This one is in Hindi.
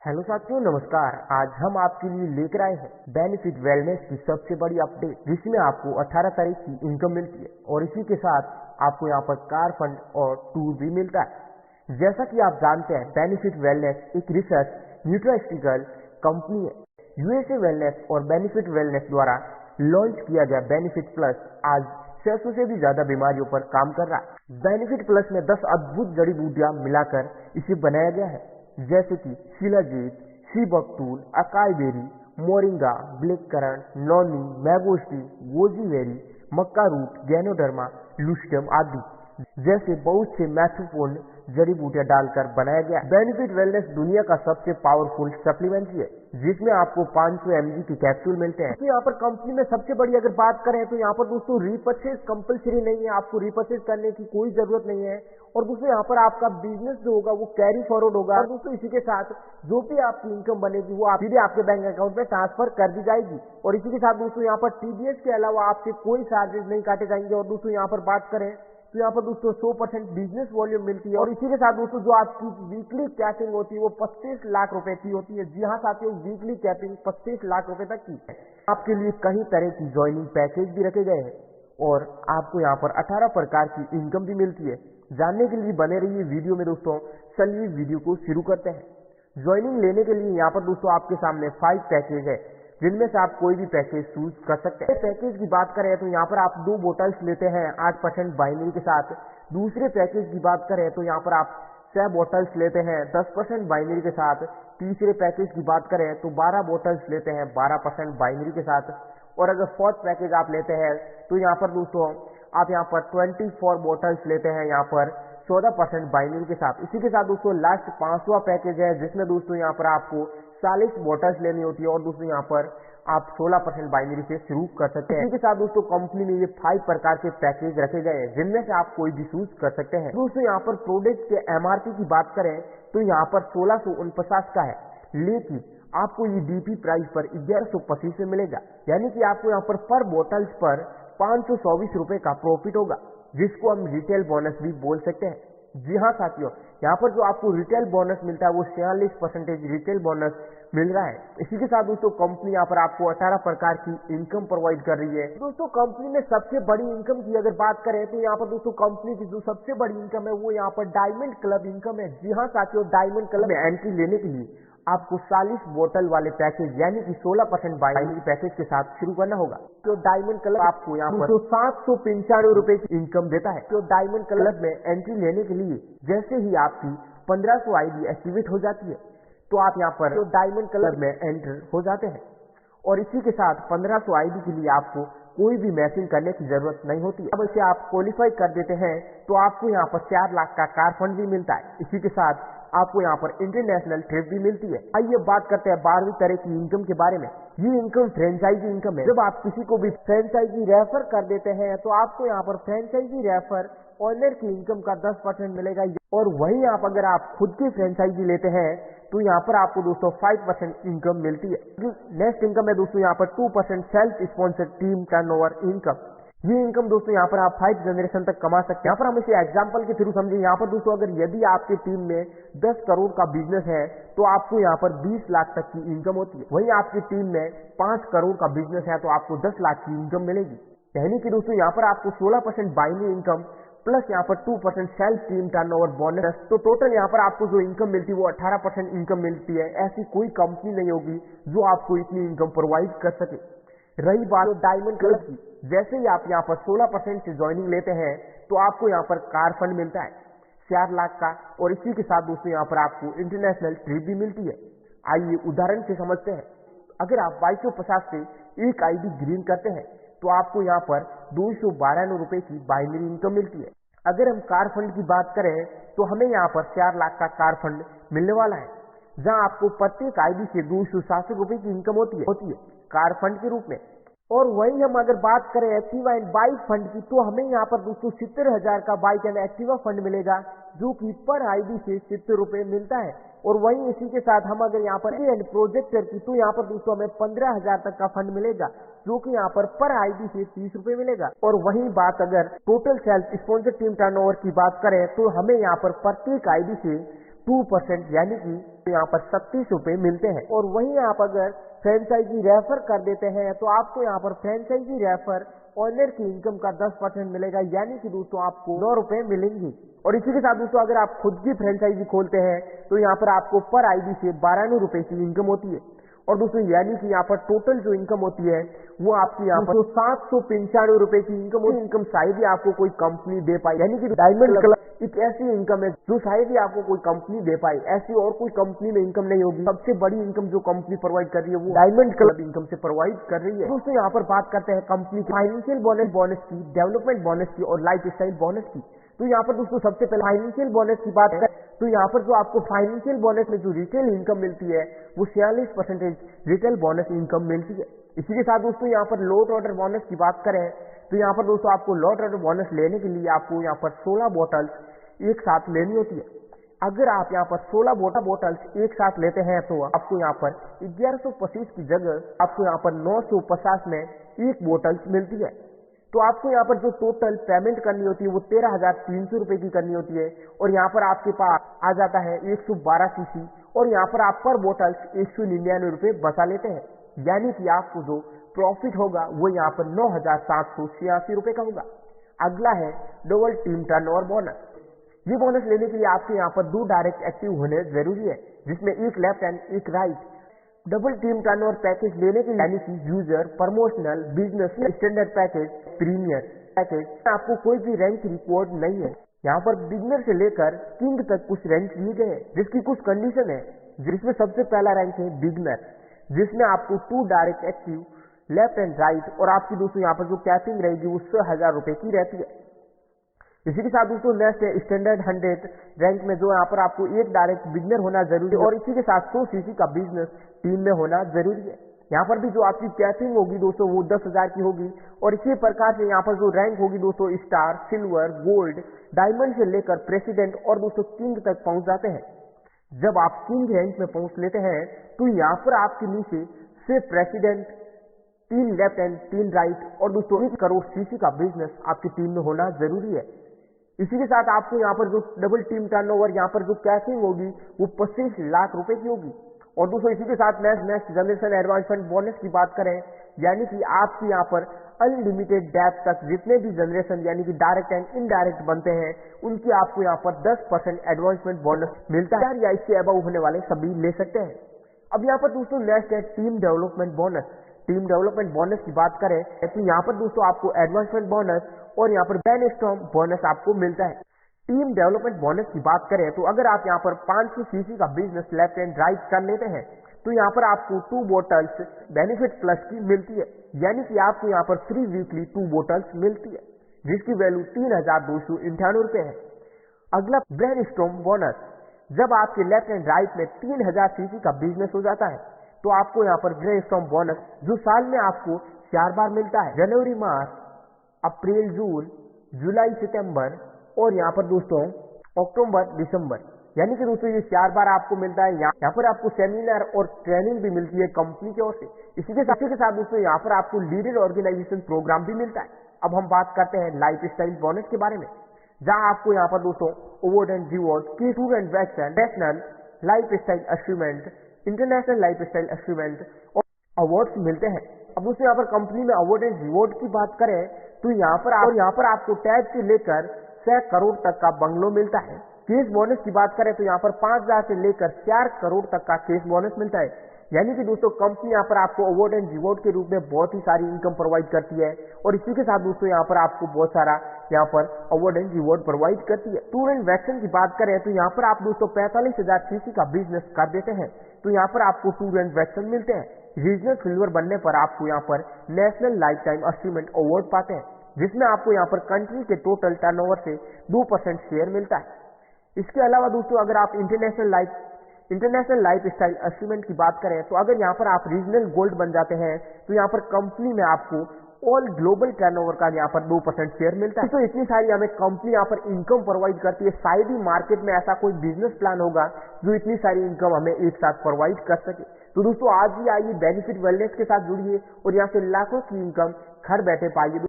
हेलो साथियों, नमस्कार। आज हम आपके लिए लेकर आए हैं बेनिफिट वेलनेस की सबसे बड़ी अपडेट, जिसमें आपको 18 तारीख की इनकम मिलती है और इसी के साथ आपको यहाँ पर कार फंड और टूर भी मिलता है। जैसा कि आप जानते हैं, बेनिफिट वेलनेस एक रिसर्च न्यूट्रास्टिकल कंपनी है। यूएसए वेलनेस और बेनिफिट वेलनेस द्वारा लॉन्च किया गया बेनिफिट प्लस आज 600 से भी ज्यादा बीमारियों पर काम कर रहा है। बेनिफिट प्लस में 10 अद्भुत जड़ी बूटियां मिलाकर इसे बनाया गया है, जैसे कि shilajit, sea buckthorn, acai berry, moringa, black currant, noni, mangosteen, गोजीवेरी, मक्का रूट, गैनोडर्मा, लुस्टियम आदि जैसे बहुत से महत्वपूर्ण जड़ी बूटियां डालकर बनाया गया। बेनिफिट वेलनेस दुनिया का सबसे पावरफुल सप्लीमेंट है, जिसमें आपको 500 mg के कैप्सूल मिलते हैं। तो यहाँ पर कंपनी में सबसे बड़ी अगर बात करें तो यहाँ पर दोस्तों रीपर्चेज कंपलसरी नहीं है, आपको रीपर्चेज करने की कोई जरूरत नहीं है। और दोस्तों यहाँ पर आपका बिजनेस जो होगा वो कैरी फॉरवर्ड होगा और दोस्तों इसी के साथ जो भी आपकी इनकम बनेगी वो आप सीधे आपके बैंक अकाउंट में ट्रांसफर कर दी जाएगी। और इसी के साथ दोस्तों यहाँ पर टीडीएस के अलावा आपसे कोई चार्जेस नहीं काटे जाएंगे। और दोस्तों यहाँ पर बात करें तो यहाँ पर दोस्तों 100% बिजनेस वॉल्यूम मिलती है। और इसी के साथ दोस्तों जो आपकी वीकली कैपिंग होती है वो 25 लाख रुपए की होती है। जी हाँ साथियों, वीकली कैपिंग 25 लाख रुपए तक की है। आपके लिए कई तरह की ज्वाइनिंग पैकेज भी रखे गए हैं और आपको यहाँ पर 18 प्रकार की इनकम भी मिलती है। जानने के लिए बने रहिए वीडियो में दोस्तों। चलिए वीडियो को शुरू करते हैं। ज्वाइनिंग लेने के लिए यहाँ पर दोस्तों आपके सामने 5 पैकेज है, जिनमें से आप कोई भी पैकेज चूज कर सकते हैं। पैकेज की बात करें तो यहाँ पर आप 2 बोटल्स लेते हैं 8% बाइनरी के साथ। दूसरे पैकेज की बात करें तो यहाँ पर आप 6 बोटल्स लेते हैं 10% बाइनरी के साथ। तीसरे पैकेज की बात करें तो 12 बोटल्स लेते हैं 12% बाइनरी के साथ। और अगर फोर्थ पैकेज आप लेते हैं तो यहाँ पर दोस्तों आप यहाँ पर 24 बोटल्स लेते हैं यहाँ पर 14% बाइनरी के साथ। इसी के साथ दोस्तों लास्ट 5वां पैकेज है, जिसमें दोस्तों यहाँ पर आपको 40 बोटल्स लेनी होती है और दोस्तों यहाँ पर आप 16% बाइनरी से शुरू कर सकते हैं। इसी के साथ दोस्तों कंपनी ने ये 5 प्रकार के पैकेज रखे गए हैं, जिनमें से आप कोई भी चूज कर सकते हैं। दोस्तों यहाँ पर प्रोडक्ट के एमआरपी की बात करें तो यहाँ पर 1649 का है, लेकिन आपको ये डीपी प्राइस पर 1125 में मिलेगा। यानी कि आपको यहाँ पर बोटल्स पर 524 रुपए का प्रॉफिट होगा, जिसको हम रिटेल बोनस भी बोल सकते हैं। जी हाँ साथियों, यहाँ पर जो आपको रिटेल बोनस मिलता है वो 46% रिटेल बोनस मिल रहा है। इसी के साथ दोस्तों कंपनी यहाँ पर आपको 18 प्रकार की इनकम प्रोवाइड कर रही है। दोस्तों कंपनी में सबसे बड़ी इनकम की अगर बात करें तो यहाँ पर दोस्तों कंपनी की जो सबसे बड़ी इनकम है वो यहाँ पर डायमंड क्लब इनकम है। जी हाँ साथियों, डायमंड क्लब में एंट्री लेने के लिए आपको 40 बोतल वाले पैकेज यानी कि 16% बाइनरी पैकेज के साथ शुरू करना होगा। तो डायमंड क्लब आपको यहाँ पर 795 रुपए की इनकम देता है। तो डायमंड क्लब में एंट्री लेने के लिए जैसे ही आपकी 1500 आईडी एक्टिवेट हो जाती है तो आप यहाँ पर डायमंड क्लब में एंटर हो जाते हैं। और इसी के साथ 1500 आईडी के लिए आपको कोई भी मैचिंग करने की जरूरत नहीं होती। अब इसे आप क्वालिफाई कर देते हैं तो आपको यहाँ पर 4 लाख का कार फंड भी मिलता है। इसी के साथ आपको यहाँ पर इंटरनेशनल ट्रिप भी मिलती है। आइए बात करते हैं 12वीं तरह की इनकम के बारे में। ये इनकम फ्रेंचाइजी इनकम है। जब आप किसी को भी फ्रेंचाइजी रेफर कर देते हैं तो आपको यहाँ पर फ्रेंचाइजी रेफर ऑनर की इनकम का 10% मिलेगा। और वहीं आप अगर आप खुद की फ्रेंचाइजी लेते हैं तो यहाँ पर आपको दोस्तों 5% इनकम मिलती है। नेक्स्ट इनकम है दोस्तों यहाँ पर 2% self sponsored team turnover income. ये इनकम दोस्तों यहाँ पर आप 5 जनरेशन तक कमा सकते हैं। यहाँ पर हम इसे एग्जांपल के थ्रू समझे। यहाँ पर दोस्तों अगर यदि आपकी टीम में 10 करोड़ का बिजनेस है तो आपको यहाँ पर 20 लाख तक की इनकम होती है। वहीं आपकी टीम में 5 करोड़ का बिजनेस है तो आपको 10 लाख की इनकम मिलेगी। यानी कि दोस्तों यहाँ पर आपको 16% बाइनरी इनकम प्लस यहाँ पर 2% सेल्फ टीम टर्नओवर बोनस, तो टोटल यहाँ पर आपको जो इनकम मिलती है वो 18% इनकम मिलती है। ऐसी कोई कंपनी नहीं होगी जो आपको इतनी इनकम प्रोवाइड कर सके। रही बात डायमंड क्लब की, जैसे ही आप यहाँ पर 16% से ज्वाइनिंग लेते हैं तो आपको यहाँ पर कार फंड मिलता है 4 लाख का। और इसी के साथ दोस्तों यहाँ पर आपको इंटरनेशनल ट्रिप भी मिलती है। आइए उदाहरण से समझते हैं। अगर आप 2250 से एक आईडी ग्रीन करते हैं तो आपको यहाँ पर 292 रुपए की बाइनरी इनकम मिलती है। अगर हम कार फंड की बात करें तो हमें यहाँ पर 4 लाख का कार फंड मिलने वाला है, जहाँ आपको प्रत्येक आईडी से 267 रुपए की इनकम होती है कार फंड के रूप में। और वहीं हम अगर बात करें एक्टिवा एंड बाइक फंड की तो हमें यहाँ पर दोस्तों 70,000 का बाइक एंड एक्टिवा फंड मिलेगा, जो कि पर आईडी से 70 रुपए मिलता है। और वहीं इसी के साथ हम अगर यहाँ पर एंड प्रोजेक्टर की तो यहाँ पर दोस्तों हमें 15,000 तक का फंड मिलेगा, जो कि यहाँ पर आईडी से 30 रुपए मिलेगा। और वहीं बात अगर total self sponsor team turnover की बात करें तो हमें यहाँ पर प्रत्येक आईडी से 2% यानी कि यहाँ पर 37 रुपए मिलते हैं। और वहीं आप अगर फ्रेंचाइजी रेफर कर देते हैं तो आपको यहाँ पर फ्रेंचाइजी रेफर ऑनर की इनकम का 10% मिलेगा, यानी कि दोस्तों आपको 9 रुपए मिलेंगे। और इसी के साथ दोस्तों अगर आप खुद की फ्रेंचाइजी खोलते हैं तो यहाँ पर आपको पर आईडी से 92 रुपए की इनकम होती है। और दोस्तों यानी कि यहाँ पर टोटल जो इनकम होती है वो आपकी यहाँ पर 795 रुपए की इनकम होती है। इनकम शायद ही आपको कोई कंपनी दे पाई, यानी कि डायमंड क्लब एक ऐसी इनकम है जो शायद ही आपको कोई कंपनी दे पाई। ऐसी और कोई कंपनी में इनकम नहीं होगी। सबसे बड़ी इनकम जो कंपनी प्रोवाइड कर रही है वो डायमंड क्लब इनकम से प्रोवाइड कर रही है। दोस्तों यहाँ पर बात करते हैं कंपनी की फाइनेंशियल बोनस की, डेवलपमेंट बोनस की और लाइफ स्टाइल बोनस की। तो यहाँ पर दोस्तों सबसे पहले फाइनेंशियल बोनस की बात करें तो यहाँ पर जो आपको फाइनेंशियल बोनस में जो रिटेल इनकम मिलती है वो 46% रिटेल बोनस इनकम मिलती है। इसी के साथ दोस्तों यहाँ पर लॉट ऑर्डर बोनस की बात करें तो यहाँ पर दोस्तों आपको लॉट ऑर्डर बोनस लेने के लिए आपको यहाँ पर 16 बोतल्स एक साथ लेनी होती है। अगर आप यहाँ पर 16 बोतल्स एक साथ लेते हैं तो आपको यहाँ पर 1125 की जगह आपको यहाँ पर 950 में एक बोतल्स मिलती है। तो आपको यहाँ पर जो टोटल पेमेंट करनी होती है वो 13,300 रुपए की करनी होती है। और यहाँ पर आपके पास आ जाता है 112 सीसी और यहाँ पर आप पर बोतल्स 199 रुपए बचा लेते हैं, यानी कि आपको जो प्रॉफिट होगा वो यहाँ पर 9,786 रुपए का होगा। अगला है डबल टीम टर्नओवर बोनस। ये बोनस लेने के लिए आपके यहाँ पर 2 डायरेक्ट एक्टिव होने जरूरी है, जिसमें एक लेफ्ट एंड एक right. Double team turnover package लेने के लिए यानी कि user, promotional, business, standard package, premier package आपको कोई भी रैंक रिकॉर्ड नहीं है। यहाँ पर बिगनर से लेकर किंग तक कुछ रैंक दिए गए हैं जिसकी कुछ कंडीशन है, जिसमें सबसे पहला रैंक है बिगनर, जिसमें आपको 2 direct active left and right और आपकी दोस्तों यहाँ पर जो कैपिंग रहेगी वो 6,000 रुपए की रहती है। इसी के साथ दोस्तों नेक्स्ट है स्टैंडर्ड 100 रैंक में जो यहाँ पर आपको एक डायरेक्ट बिगनर होना जरूरी है और इसी के साथ 100 सीसी का बिजनेस टीम में होना जरूरी है। यहाँ पर भी जो आपकी कैपिंग होगी दोस्तों वो 10,000 की होगी। और इसी प्रकार से यहाँ पर जो रैंक होगी दोस्तों स्टार, सिल्वर, गोल्ड, डायमंड से लेकर प्रेसिडेंट और दोस्तों किंग तक पहुंच जाते हैं। जब आप किंग रैंक में पहुंच लेते हैं तो यहाँ पर आपके नीचे सिर्फ प्रेसिडेंट, 3 लेफ्ट एंड 3 राइट और दोस्तों 1 करोड़ सीसी का बिजनेस आपकी टीम में होना जरूरी है। इसी के साथ आपको यहाँ पर जो डबल टीम टर्नओवर यहाँ पर जो कैशिंग होगी वो 25 लाख रुपए की होगी। और दोस्तों इसी के साथ नेक्स्ट जनरेशन एडवांसमेंट बोनस की बात करें, यानी कि आपकी यहाँ पर अनलिमिटेड डेप्थ तक जितने भी जनरेशन यानी कि डायरेक्ट एंड इनडायरेक्ट बनते हैं उनकी आपको यहाँ पर 10% एडवांसमेंट बोनस मिलता है, या इससे अबव होने वाले सभी ले सकते हैं। अब यहाँ पर दोस्तों नेक्स्ट है team development bonus. Team development bonus की बात करें तो यहाँ पर दोस्तों आपको एडवांसमेंट बोनस और यहाँ पर ब्रेनस्टॉर्म बोनस आपको मिलता है। टीम डेवलपमेंट बोनस की बात करें तो अगर आप यहाँ पर 500 सीसी का बिजनेस लेफ्ट एंड राइट कर लेते हैं तो यहाँ पर आपको 2 बोतल्स बेनिफिट प्लस की मिलती है, यानी कि आपको यहाँ पर फ्री वीकली 2 बोतल्स मिलती है जिसकी वैल्यू 3,298 रुपए है। अगला ब्रेनस्टॉर्म बोनस। जब आपके लेफ्ट एंड राइट में 3,000 सीसी का बिजनेस हो जाता है तो आपको यहाँ पर ब्रेनस्टॉर्म बोनस जो साल में आपको 4 बार मिलता है, जनवरी, मार्च, अप्रैल, जून, जुलाई, सितंबर और यहाँ पर दोस्तों अक्टूबर, दिसंबर, यानी कि दोस्तों ये 4 बार आपको मिलता है। यहाँ पर आपको सेमिनार और ट्रेनिंग भी मिलती है कंपनी की ओर से। इसी के साथ दोस्तों यहाँ पर आपको लीडर ऑर्गेनाइजेशन प्रोग्राम भी मिलता है। अब हम बात करते हैं लाइफ स्टाइल बोनस के बारे में, जहाँ आपको यहाँ पर दोस्तों अवार्ड एंड रिवॉर्ड, की student waxen, national life style achievement, international life style achievement और अवार्ड्स मिलते हैं। अब दोस्तों यहाँ पर कंपनी में अवार्ड एंड रिवॉर्ड की बात करें तो यहाँ पर आपको टैग से लेकर 6 करोड़ तक का बंगलो मिलता है। केस बोनस की बात करें तो यहाँ पर 5,000 से लेकर 4 करोड़ तक का केस बोनस मिलता है, यानी कि दोस्तों कंपनी यहाँ पर आपको अवार्ड एंड रिवॉर्ड के रूप में बहुत ही सारी इनकम प्रोवाइड करती है। और इसी के साथ दोस्तों यहाँ पर आपको बहुत सारा यहाँ पर अवार्ड एंड रिवॉर्ड प्रोवाइड करती है। टूर एंड वैक्सन की बात करें तो यहाँ पर आप दोस्तों 45,000 सीसी का बिजनेस कर देते हैं तो यहाँ पर आपको टूर एंड वैक्सन मिलते हैं। रीजनल सिल्वर बनने पर आपको यहाँ पर national life time achievement award पाते हैं, जिसमें आपको यहाँ पर कंट्री के टोटल टर्नओवर से 2% शेयर मिलता है। इसके अलावा दोस्तों अगर आप इंटरनेशनल लाइफ स्टाइल अचीवमेंट की बात करें तो अगर यहाँ पर आप रीजनल गोल्ड बन जाते हैं तो यहाँ पर कंपनी में आपको ऑल ग्लोबल टर्नओवर का यहाँ पर 2% शेयर मिलता है। तो इतनी सारी हमें कंपनी यहाँ पर इनकम प्रोवाइड करती है। शायद ही मार्केट में ऐसा कोई बिजनेस प्लान होगा जो इतनी सारी इनकम हमें एक साथ प्रोवाइड कर सके। तो दोस्तों आज ही आइए बेनिफिट वेलनेस के साथ जुड़िए और यहाँ से लाखों की इनकम घर बैठे पाइए।